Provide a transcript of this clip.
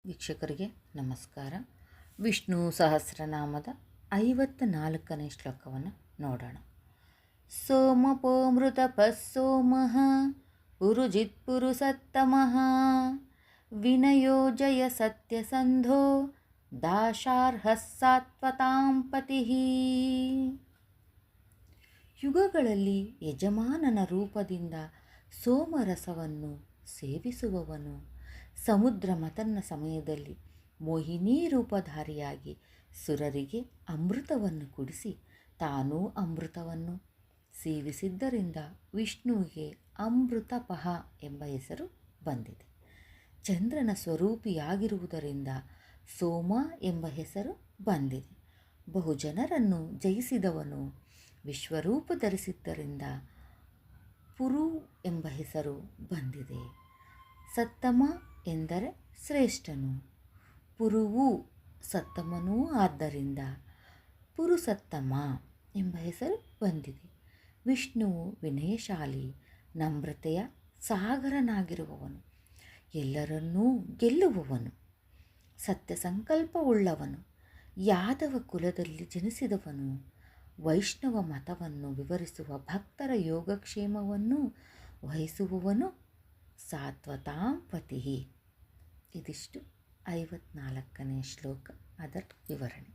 ವೀಕ್ಷಕರಿಗೆ ನಮಸ್ಕಾರ. ವಿಷ್ಣು ಸಹಸ್ರನಾಮದ 54ನೇ ಶ್ಲೋಕವನ್ನು ನೋಡೋಣ. ಸೋಮಪೋಮೃತಪಃ ಸೋಮಃ ಪುರುಜಿತ್ ಪುರುಸತ್ತಮಃ ವಿನಯೋ ಜಯ ಸತ್ಯಸಂಧೋ ದಾಶಾರ್ಹಃ ಸಾತ್ವತಾಂ ಪತಿಃ. ಯುಗಗಳಲ್ಲಿ ಯಜಮಾನನ ರೂಪದಿಂದ ಸೋಮರಸವನ್ನು ಸೇವಿಸುವವನು ಸಮುದ್ರ ಮಥನ ಸಮಯದಲ್ಲಿ ಮೋಹಿನಿ ರೂಪಧಾರಿಯಾಗಿ ಸುರರಿಗೆ ಅಮೃತವನ್ನು ಕುಡಿಸಿ ತಾನೂ ಅಮೃತವನ್ನು ಸೇವಿಸಿದ್ದರಿಂದ ವಿಷ್ಣುವಿಗೆ ಅಮೃತಪಃ ಎಂಬ ಹೆಸರು ಬಂದಿದೆ. ಚಂದ್ರನ ಸ್ವರೂಪಿಯಾಗಿರುವುದರಿಂದ ಸೋಮ ಎಂಬ ಹೆಸರು ಬಂದಿದೆ. ಬಹುಜನರನ್ನು ಜಯಿಸಿದವನು ವಿಶ್ವರೂಪ ಧರಿಸಿದ್ದರಿಂದ ಪುರು ಎಂಬ ಹೆಸರು ಬಂದಿದೆ. ಸತ್ತಮ ಎಂದರೆ ಶ್ರೇಷ್ಠನು, ಪುರುವು ಸತ್ತಮನೂ ಆದ್ದರಿಂದ ಪುರುಸತ್ತಮ ಎಂಬ ಹೆಸರು ಬಂದಿದೆ. ವಿಷ್ಣುವು ವಿನಯಶಾಲಿ, ನಮ್ರತೆಯ ಸಾಗರನಾಗಿರುವವನು, ಎಲ್ಲರನ್ನೂ ಗೆಲ್ಲುವವನು, ಸತ್ಯ ಸಂಕಲ್ಪವುಳ್ಳವನು, ಯಾದವ ಕುಲದಲ್ಲಿ ಜನಿಸಿದವನು, ವೈಷ್ಣವ ಮತವನ್ನು ವಿವರಿಸುವ ಭಕ್ತರ ಯೋಗಕ್ಷೇಮವನ್ನು ವಹಿಸುವವನು, ಸಾತ್ವತಾಂ ಪತಿಃ. ಇದಿಷ್ಟು 54ನೇ ಶ್ಲೋಕ, ಅದರ ವಿವರಣೆ.